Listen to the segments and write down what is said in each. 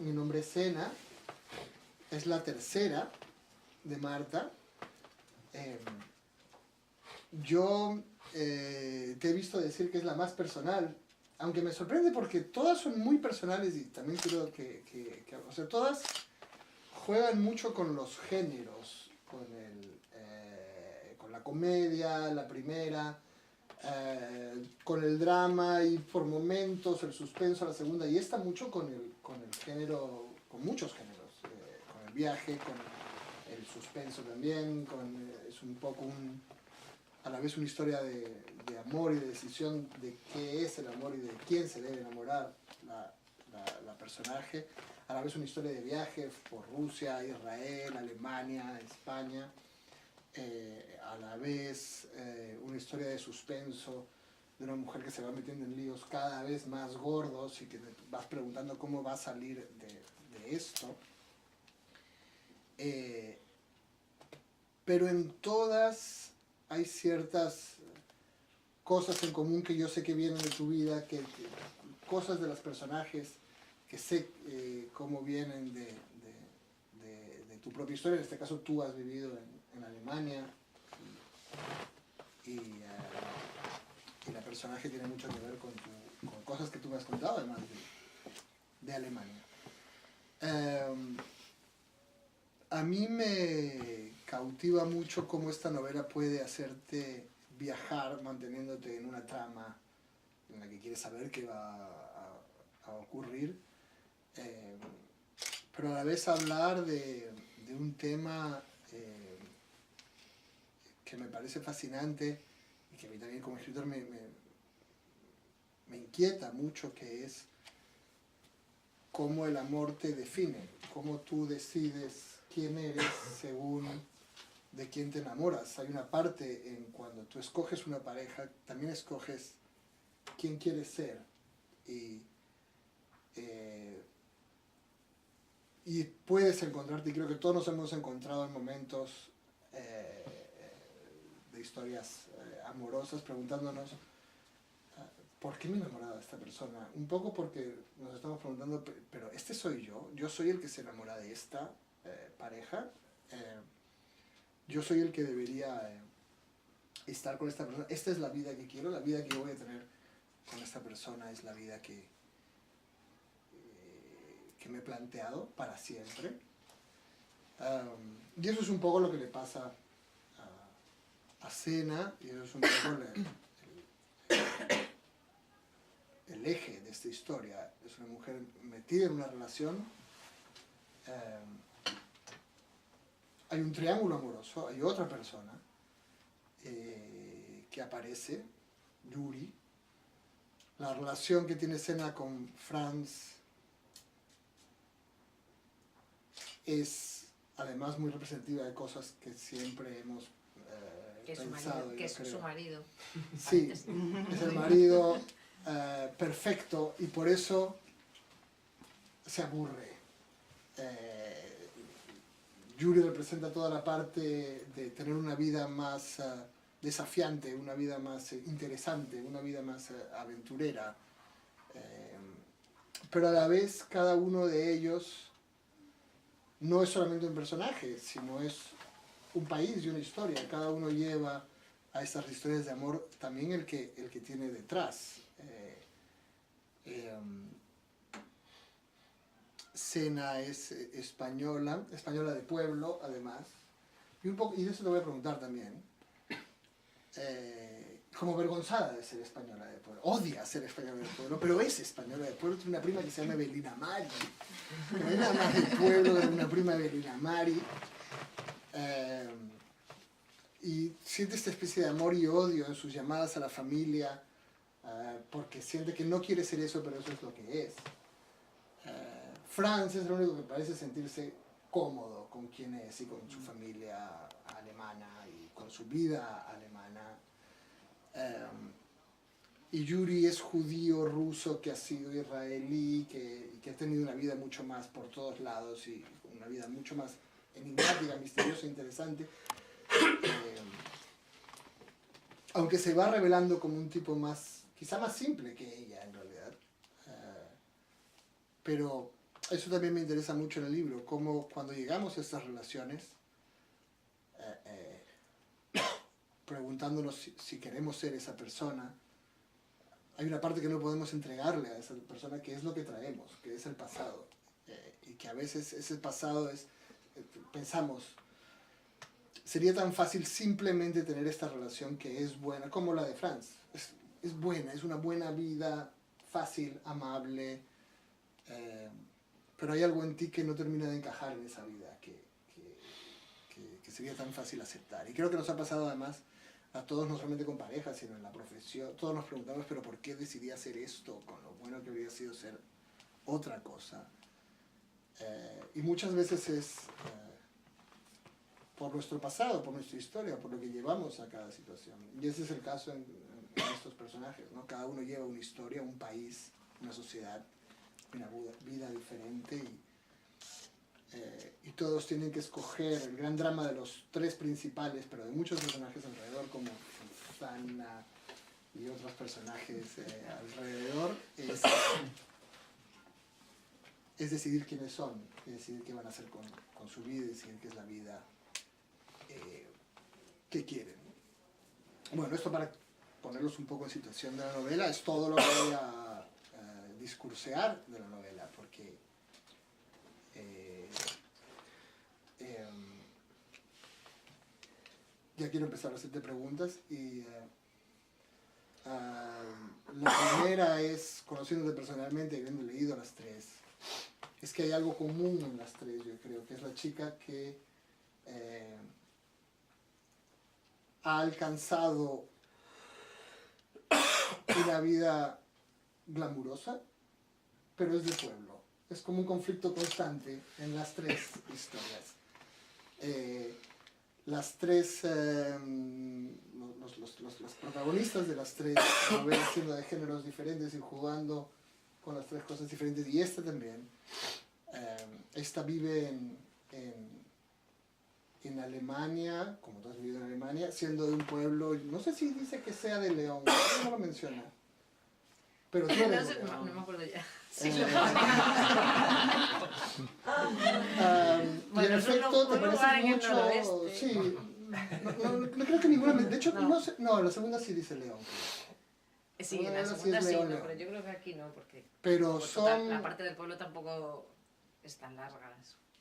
mi nombre es Sena, es la tercera de Marta. Yo te he visto decir que es la más personal, aunque me sorprende porque todas son muy personales y también creo que o sea, todas juegan mucho con los géneros, con la comedia, la primera, con el drama y por momentos el suspenso, la segunda, y esta mucho con el género, con muchos géneros, con el viaje, con el suspenso también, es un poco a la vez una historia de amor y de decisión de qué es el amor y de quién se debe enamorar la personaje, a la vez una historia de viaje por Rusia, Israel, Alemania, España, a la vez una historia de suspenso de una mujer que se va metiendo en líos cada vez más gordos y que te vas preguntando cómo va a salir de esto. Pero en todas hay ciertas cosas en común que yo sé que vienen de tu vida, cosas de los personajes que sé cómo vienen de tu propia historia. En este caso tú has vivido en Alemania y la personaje tiene mucho que ver con cosas que tú me has contado además de Alemania. A mí me cautiva mucho cómo esta novela puede hacerte viajar manteniéndote en una trama en la que quieres saber qué va a ocurrir, pero a la vez hablar de un tema que me parece fascinante y que a mí también como escritor me inquieta mucho, que es cómo el amor te define, cómo tú decides quién eres según de quién te enamoras. Hay una parte en cuando tú escoges una pareja, también escoges quién quieres ser. Y puedes encontrarte, y creo que todos nos hemos encontrado en momentos de historias amorosas preguntándonos ¿por qué me he enamorado de esta persona? Un poco porque nos estamos preguntando, pero este soy yo soy el que se enamora de esta pareja, yo soy el que debería estar con esta persona, esta es la vida que quiero, la vida que yo voy a tener con esta persona es la vida que me he planteado para siempre. Y eso es un poco lo que le pasa a Sena, y eso es un poco el eje de esta historia. Es una mujer metida en una relación, hay un triángulo amoroso, hay otra persona que aparece, Yuri, la relación que tiene Sena con Franz es además muy representativa de cosas que siempre hemos pensado. Que es su marido. Sí, es el marido perfecto y por eso se aburre. Yuri representa toda la parte de tener una vida más desafiante, una vida más interesante, una vida más aventurera. Pero a la vez cada uno de ellos no es solamente un personaje, sino es un país y una historia. Cada uno lleva a estas historias de amor también el que tiene detrás. Sena es española de pueblo además, y de eso te voy a preguntar también, como avergonzada de ser española de pueblo, odia ser española de pueblo, pero es española de pueblo, tiene una prima que se llama Evelina Mari, no es nada más del pueblo, es una prima de Evelina Mari, y siente esta especie de amor y odio en sus llamadas a la familia, porque siente que no quiere ser eso, pero eso es lo que es. Franz es el único que parece sentirse cómodo con quién es y con su familia alemana y con su vida alemana. Y Yuri es judío ruso que ha sido israelí, que ha tenido una vida mucho más por todos lados y una vida mucho más enigmática, misteriosa e interesante. Aunque se va revelando como un tipo quizá más simple que ella en realidad. Pero eso también me interesa mucho en el libro, cómo cuando llegamos a estas relaciones, preguntándonos si queremos ser esa persona, hay una parte que no podemos entregarle a esa persona, que es lo que traemos, que es el pasado. Y que a veces ese pasado es, pensamos, sería tan fácil simplemente tener esta relación que es buena, como la de Franz. Es buena, es una buena vida, fácil, amable, pero hay algo en ti que no termina de encajar en esa vida, que sería tan fácil aceptar. Y creo que nos ha pasado además a todos, no solamente con parejas, sino en la profesión. Todos nos preguntamos, pero ¿por qué decidí hacer esto con lo bueno que habría sido ser otra cosa? Y muchas veces es por nuestro pasado, por nuestra historia, por lo que llevamos a cada situación. Y ese es el caso en estos personajes, ¿no? Cada uno lleva una historia, un país, una sociedad, una vida diferente y todos tienen que escoger el gran drama de los tres principales, pero de muchos personajes alrededor, como Susana y otros personajes alrededor, es decidir quiénes son, es decidir qué van a hacer con su vida, decidir qué es la vida que quieren. Bueno, esto para ponerlos un poco en situación de la novela, es todo lo que voy a discursear de la novela, porque ya quiero empezar a hacerte preguntas y la primera es, conociéndote personalmente y habiendo leído las tres, es que hay algo común en las tres, yo creo, que es la chica que ha alcanzado una vida glamurosa, pero es de pueblo. Es como un conflicto constante en las tres historias. Las tres, los protagonistas de las tres novelas siendo de géneros diferentes y jugando con las tres cosas diferentes, y esta también. Esta vive en Alemania, como tú has vivido en Alemania, siendo de un pueblo, no sé si dice que sea de León, no lo menciona. Pero tú eres de León. No me acuerdo ya. Sí, y en efecto te parece mucho... Sí, no creo que ninguna... De hecho, no sé, no, la segunda sí dice León. Sí, en la segunda sí, no, pero yo creo que aquí no, porque pero son... la parte del pueblo tampoco es tan larga.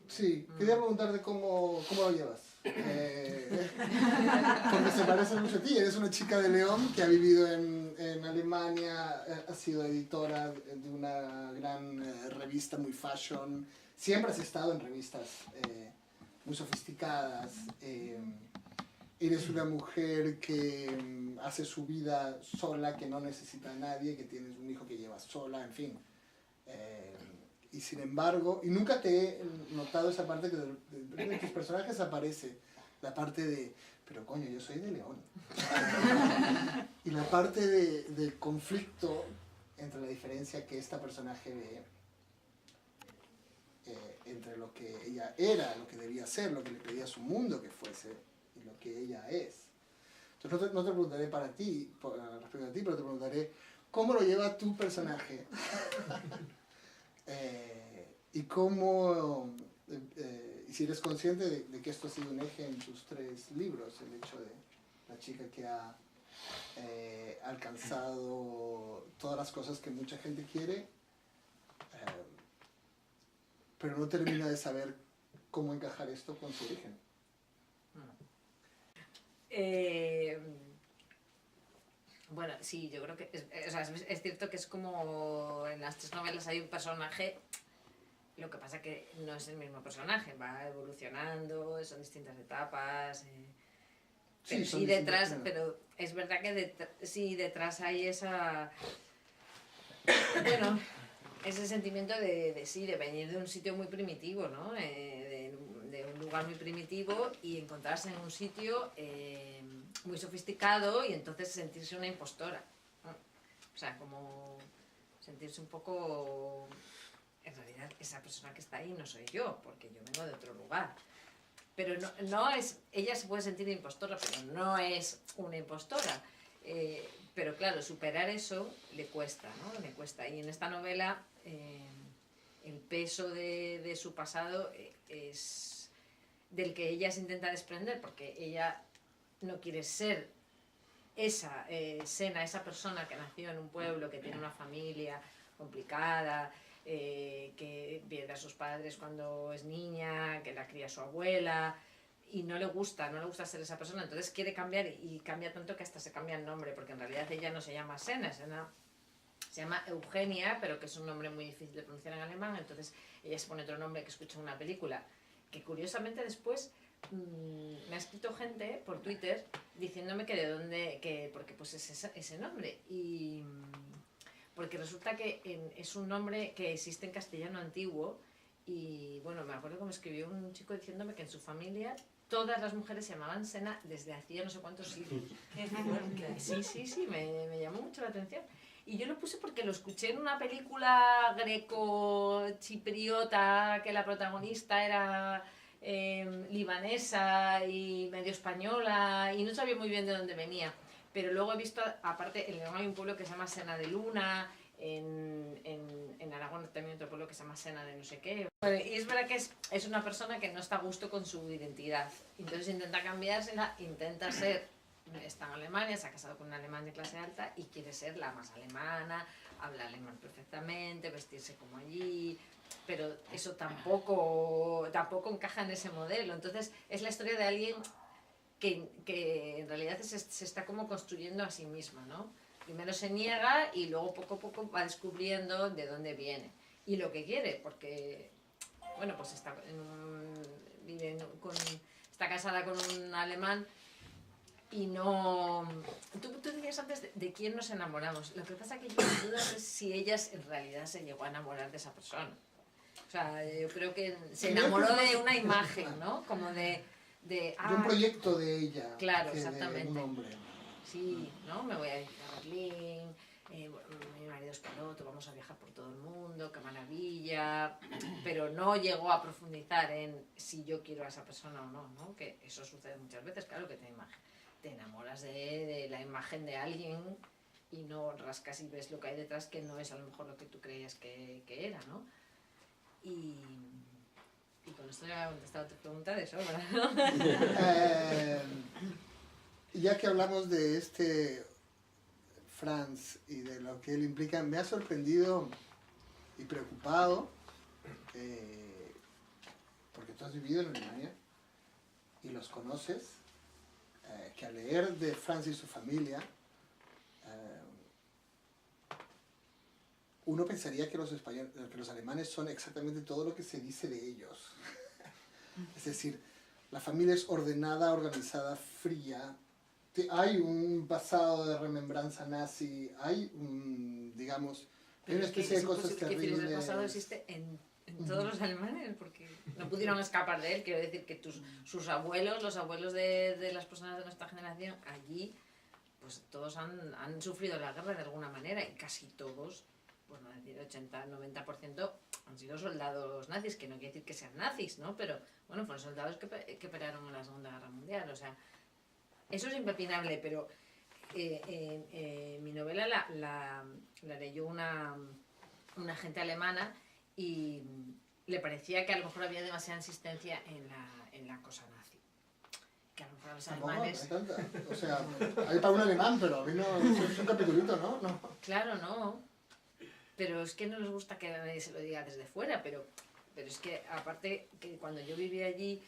Sí, quería preguntarte cómo lo llevas. Porque se parece mucho a ti. Eres una chica de León que ha vivido en Alemania, ha sido editora de una gran revista muy fashion. Siempre has estado en revistas muy sofisticadas. Eres una mujer que hace su vida sola, que no necesita a nadie, que tienes un hijo que llevas sola, en fin. Y sin embargo, y nunca te he notado esa parte que de tus personajes aparece, la parte de, pero coño, yo soy de León. Y la parte de conflicto entre la diferencia que esta personaje ve entre lo que ella era, lo que debía ser, lo que le pedía a su mundo que fuese, y lo que ella es. Entonces no te preguntaré para ti, respecto a ti, pero te preguntaré cómo lo lleva tu personaje. Y cómo, y si eres consciente de que esto ha sido un eje en tus tres libros, el hecho de la chica que ha alcanzado todas las cosas que mucha gente quiere, pero no termina de saber cómo encajar esto con su origen. Bueno, sí, yo creo que es cierto que es como en las tres novelas hay un personaje, lo que pasa que no es el mismo personaje, va evolucionando, son distintas etapas, pero sí detrás, pero es verdad que sí detrás hay esa, bueno, ese sentimiento de venir de un sitio muy primitivo, ¿no? De un lugar muy primitivo y encontrarse en un sitio muy sofisticado y entonces sentirse una impostora, ¿no? O sea, como sentirse un poco, en realidad esa persona que está ahí no soy yo, porque yo vengo de otro lugar. Pero no es, ella se puede sentir impostora, pero no es una impostora. Pero claro, superar eso le cuesta, ¿no? Le cuesta. Y en esta novela el peso de su pasado es del que ella se intenta desprender, porque ella no quiere ser esa Sena, esa persona que nació en un pueblo, que tiene una familia complicada, que pierde a sus padres cuando es niña, que la cría su abuela, y no le gusta ser esa persona, entonces quiere cambiar, y cambia tanto que hasta se cambia el nombre, porque en realidad ella no se llama Sena, se llama Eugenia, pero que es un nombre muy difícil de pronunciar en alemán, entonces ella se pone otro nombre que escucha en una película, que curiosamente después me ha escrito gente por Twitter diciéndome que de dónde, porque pues es ese nombre, y porque resulta que es un nombre que existe en castellano antiguo, y bueno, me acuerdo que me escribió un chico diciéndome que en su familia todas las mujeres se llamaban Sena desde hacía no sé cuántos siglos. Sí, me llamó mucho la atención. Y yo lo puse porque lo escuché en una película greco-chipriota, que la protagonista era libanesa y medio española, y no sabía muy bien de dónde venía. Pero luego he visto, aparte, en León hay un pueblo que se llama Sena de Luna, en Aragón también otro pueblo que se llama Sena de no sé qué. Y es verdad que es una persona que no está a gusto con su identidad, entonces intenta cambiársela, intenta ser, está en Alemania, se ha casado con un alemán de clase alta y quiere ser la más alemana, habla alemán perfectamente, vestirse como allí, pero eso tampoco encaja en ese modelo. Entonces es la historia de alguien que en realidad se está como construyendo a sí misma, ¿no? Primero se niega y luego poco a poco va descubriendo de dónde viene y lo que quiere, porque bueno, pues está está casada con un alemán y no... Tú decías antes de quién nos enamoramos. Lo que pasa que yo me duda es si ella en realidad se llegó a enamorar de esa persona. O sea, yo creo que se enamoró de una imagen, ¿no? Como de un proyecto de ella. Claro, exactamente. De un hombre. Sí, ¿no? Me voy a ir a Berlín, mi marido es piloto, vamos a viajar por todo el mundo, qué maravilla, pero no llegó a profundizar en si yo quiero a esa persona o no, ¿no? Que eso sucede muchas veces, claro que te enamoras de la imagen de alguien y no rascas y ves lo que hay detrás, que no es a lo mejor lo que tú creías que era, ¿no? Y con esto ya he contestado tu pregunta de sobra, ¿no? Ya que hablamos de Franz y de lo que él implica, me ha sorprendido y preocupado, porque tú has vivido en Alemania y los conoces, que al leer de Franz y su familia, uno pensaría que los alemanes son exactamente todo lo que se dice de ellos. Es decir, la familia es ordenada, organizada, fría. Hay un pasado de remembranza nazi, hay digamos, hay una especie de cosas terribles. ¿Qué el pasado existe en todos los alemanes? Porque no pudieron escapar de él. Quiero decir que sus abuelos, los abuelos de las personas de nuestra generación, allí, pues todos han sufrido la guerra de alguna manera, y casi todos, por no decir 80-90%, han sido soldados nazis, que no quiere decir que sean nazis, ¿no? Pero bueno, fueron soldados que pelearon en la Segunda Guerra Mundial, o sea, eso es impepinable. Pero mi novela la leyó una agente alemana y le parecía que a lo mejor había demasiada insistencia en la cosa nazi. Que a lo mejor a los alemanes... O sea, hay para un alemán, pero a mí no, es un capitulito, ¿no? Claro, no. Pero es que no les gusta que nadie se lo diga desde fuera, pero es que aparte que cuando yo vivía allí,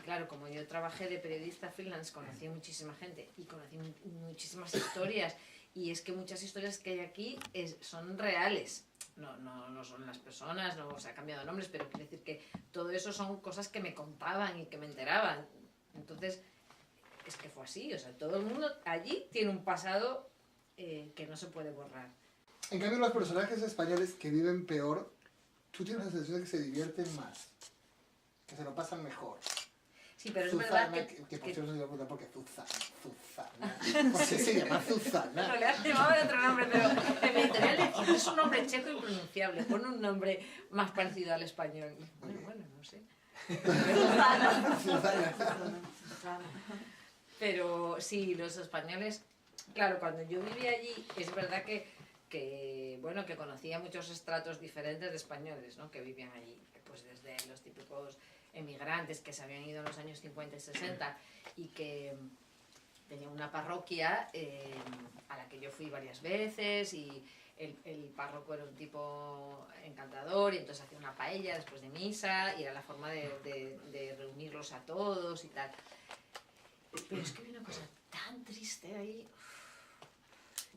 claro, como yo trabajé de periodista freelance, conocí muchísima gente y conocí muchísimas historias, y es que muchas historias que hay aquí son reales. No son las personas, no se ha cambiado nombres, pero quiere decir que todo eso son cosas que me contaban y que me enteraban. Entonces, es que fue así, o sea, todo el mundo allí tiene un pasado que no se puede borrar. En cambio, los personajes españoles que viven peor, tú tienes la sensación de que se divierten más, que se lo pasan mejor. Sí, pero Zuzana, es verdad que por cierto se dio cuenta porque Zuzana. ¿Por qué se llama Zuzana? No, le has llamado de otro nombre, pero en mi editorial decís, es un nombre checo impronunciable, pon un nombre más parecido al español. Bueno, no sé. Pero sí, los españoles, claro, cuando yo vivía allí, es verdad que bueno, que conocía muchos estratos diferentes de españoles, ¿no? Que vivían allí, pues desde los típicos emigrantes que se habían ido en los años 50 y 60 y que tenía una parroquia a la que yo fui varias veces y el párroco era un tipo encantador y entonces hacía una paella después de misa y era la forma de reunirlos a todos y tal. Pero es que había una cosa tan triste ahí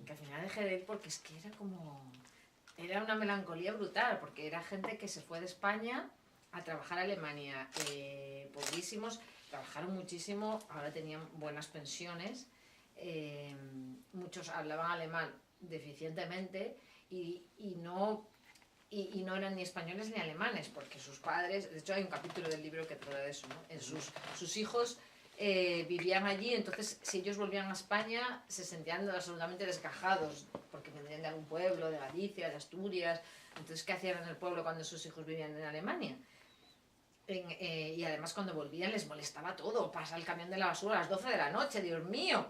que al final dejé de ir porque es que era como... Era una melancolía brutal porque era gente que se fue de España a trabajar a Alemania, pobrísimos, trabajaron muchísimo, ahora tenían buenas pensiones, muchos hablaban alemán deficientemente y no eran ni españoles ni alemanes, porque sus padres, de hecho hay un capítulo del libro que trata de eso, ¿no? Sus hijos vivían allí, entonces si ellos volvían a España se sentían absolutamente desgajados, porque vendrían de algún pueblo, de Galicia, de Asturias, entonces ¿qué hacían en el pueblo cuando sus hijos vivían en Alemania? Y además cuando volvían les molestaba todo, pasa el camión de la basura a las 12 de la noche, Dios mío,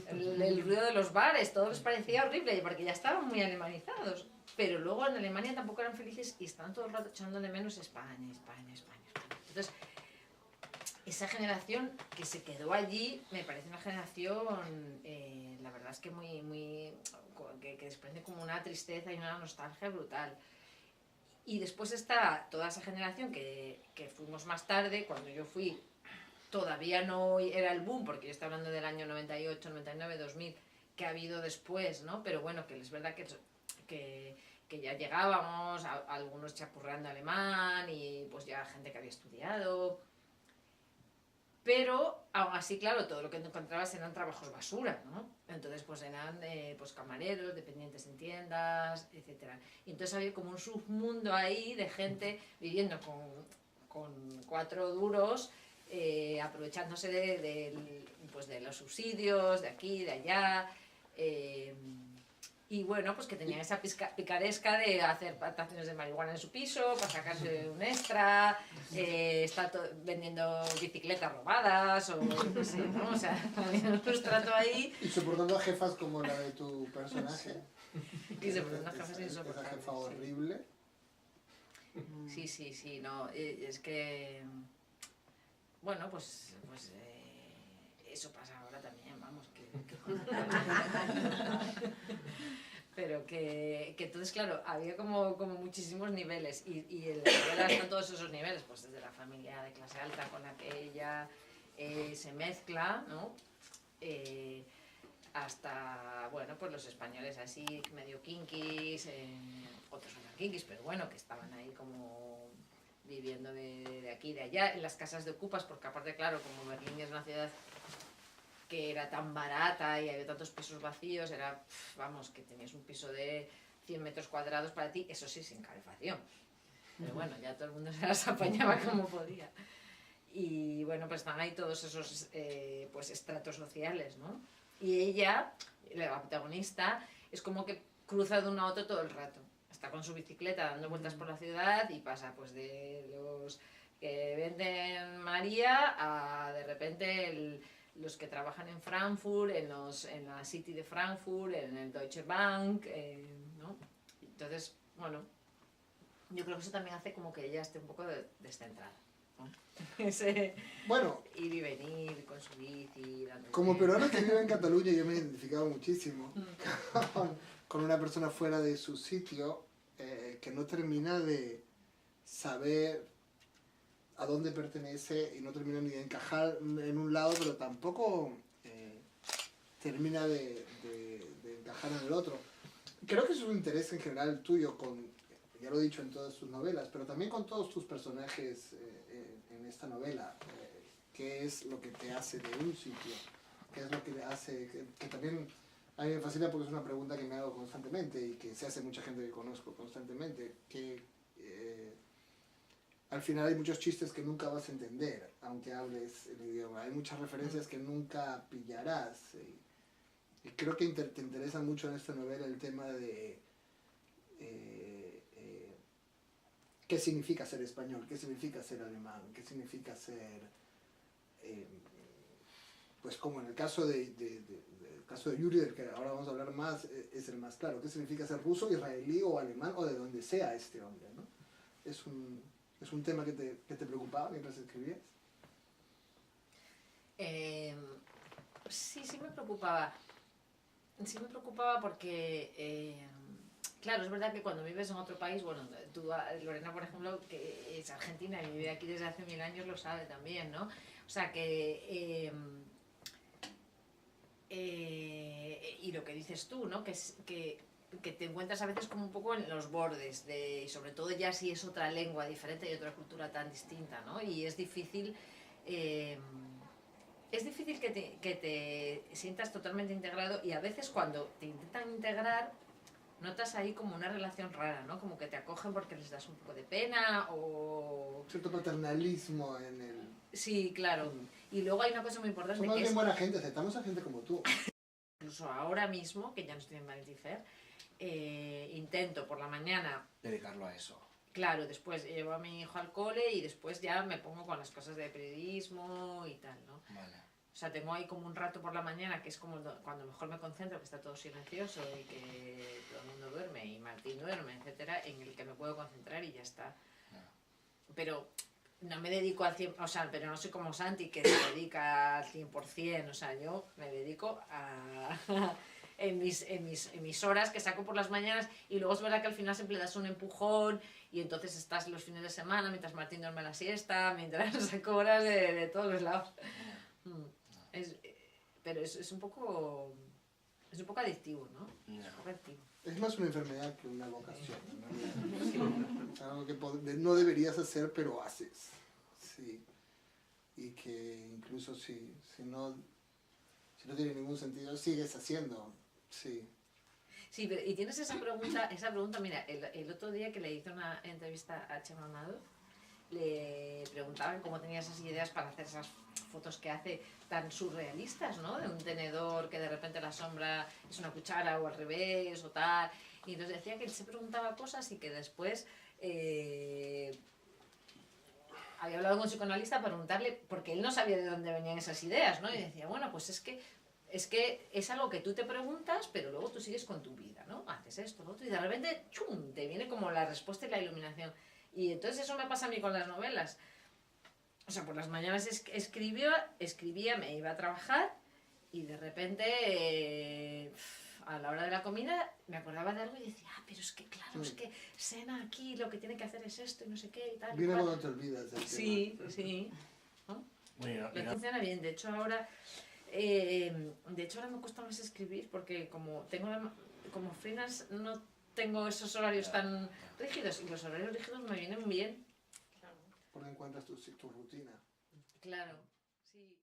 el ruido de los bares, todo les parecía horrible porque ya estaban muy alemanizados, pero luego en Alemania tampoco eran felices y estaban todo el rato echando de menos España, España, España, España. Entonces, esa generación que se quedó allí me parece una generación, la verdad es que que desprende como una tristeza y una nostalgia brutal. Y después está toda esa generación que fuimos más tarde, cuando yo fui todavía no era el boom, porque yo estoy hablando del año 98, 99, 2000, que ha habido después, ¿no? Pero bueno, que es verdad que ya llegábamos, algunos chapurreando alemán y pues ya gente que había estudiado. Pero aún así, claro, todo lo que encontrabas eran trabajos basura, ¿no? Entonces, pues eran pues camareros, dependientes en tiendas, etc. Y entonces había como un submundo ahí de gente viviendo con 4 duros, aprovechándose de los subsidios, de aquí, de allá. Y bueno, pues que tenían esa picaresca de hacer plantaciones de marihuana en su piso para sacarse un extra, está vendiendo bicicletas robadas o no sé, ¿no? O sea, había un sustrato ahí. Y soportando a jefas como la de tu personaje. Y soportando a jefas insoportables. Esa jefa horrible. Sí, no, es que... Bueno, pues eso pasa ahora también, vamos, pero que entonces, claro, había como muchísimos niveles y en la novela están todos esos niveles, pues desde la familia de clase alta con la que ella se mezcla, ¿no? Hasta, bueno, pues los españoles así medio kinkis, otros no eran kinkis, pero bueno, que estaban ahí como viviendo de aquí y de allá, en las casas de ocupas, porque aparte, claro, como Berlín es una ciudad que era tan barata y había tantos pisos vacíos, era, vamos, que tenías un piso de 100 metros cuadrados para ti, eso sí, sin calefacción. Pero bueno, ya todo el mundo se las apañaba como podía. Y bueno, pues están ahí todos esos pues estratos sociales, ¿no? Y ella, la protagonista, es como que cruza de uno a otro todo el rato. Está con su bicicleta dando vueltas por la ciudad y pasa pues de los que venden María a de repente los que trabajan en Frankfurt, en la City de Frankfurt, en el Deutsche Bank, ¿no? Entonces, bueno, yo creo que eso también hace como que ella esté un poco descentrada, ¿no? Ese bueno, ir y venir con su bici, como peruano que vive en Cataluña, yo me he identificado muchísimo con una persona fuera de su sitio que no termina de saber a dónde pertenece y no termina ni de encajar en un lado, pero tampoco termina de encajar en el otro. Creo que es un interés en general tuyo, ya lo he dicho en todas tus novelas, pero también con todos tus personajes en esta novela. ¿Qué es lo que te hace de un sitio? ¿Qué es lo que hace? Que también a mí me fascina porque es una pregunta que me hago constantemente y que se hace mucha gente que conozco constantemente. Al final hay muchos chistes que nunca vas a entender, aunque hables el idioma. Hay muchas referencias que nunca pillarás. Y creo que te interesa mucho en esta novela el tema de qué significa ser español, qué significa ser alemán, qué significa ser... pues como en el caso caso de Yuri, del que ahora vamos a hablar más, es el más claro. ¿Qué significa ser ruso, israelí o alemán o de donde sea este hombre, ¿no? Es un tema que te preocupaba mientras escribías. Sí, sí me preocupaba. Sí me preocupaba porque, claro, es verdad que cuando vives en otro país, bueno, tú, Lorena, por ejemplo, que es argentina y vive aquí desde hace 1000 años, lo sabe también, ¿no? O sea que... y lo que dices tú, ¿no? Que te encuentras a veces como un poco en los bordes, y sobre todo ya si es otra lengua diferente y otra cultura tan distinta, ¿no? Y es difícil... es difícil que te sientas totalmente integrado y a veces cuando te intentan integrar notas ahí como una relación rara, ¿no? Como que te acogen porque les das un poco de pena o... Cierto paternalismo en el... Sí, claro. Y luego hay una cosa muy importante Somos que bien es... buena gente, aceptamos a gente como tú. Incluso ahora mismo, que ya no estoy en Vanity Fair, intento por la mañana... Dedicarlo a eso. Claro, después llevo a mi hijo al cole y después ya me pongo con las cosas de periodismo y tal, ¿no? Vale. O sea, tengo ahí como un rato por la mañana que es como cuando mejor me concentro, que está todo silencioso y que todo el mundo duerme y Martín duerme, etcétera, en el que me puedo concentrar y ya está. Pero no me dedico al 100%, o sea, pero no soy como Santi que se dedica al 100%, o sea, yo me dedico a... en mis horas que saco por las mañanas y luego es verdad que al final siempre le das un empujón y entonces estás los fines de semana mientras Martín duerme la siesta, mientras saco horas de todos los lados. Pero es un poco adictivo, ¿no? No. Es un poco adictivo. Es más una enfermedad que una vocación, ¿no? Algo que no deberías hacer, pero haces. Sí. Y que incluso si no tiene ningún sentido, sigues haciendo. Sí. Sí, y tienes esa pregunta, mira, el otro día que le hice una entrevista a Chema Amado, le preguntaban cómo tenía esas ideas para hacer esas fotos que hace tan surrealistas, ¿no? De un tenedor que de repente la sombra es una cuchara o al revés o tal. Y entonces decía que él se preguntaba cosas y que después había hablado con un psicoanalista para preguntarle, porque él no sabía de dónde venían esas ideas, ¿no? Y decía, bueno, pues es que es algo que tú te preguntas, pero luego tú sigues con tu vida, ¿no? Haces esto, lo otro, y de repente, ¡chum!, te viene como la respuesta y la iluminación. Y entonces eso me pasa a mí con las novelas. O sea, por las mañanas escribía, me iba a trabajar y de repente, a la hora de la comida, me acordaba de algo y decía, pero es que claro, es que Sena aquí lo que tiene que hacer es esto y no sé qué y tal. Viene cuando te olvidas del sí, tema. Sí. ¿No? Bueno, Me funciona bien, de hecho ahora me cuesta más escribir porque como freelance no tengo esos horarios tan rígidos y los horarios rígidos me vienen bien. Porque encuentras tu rutina. Claro, sí.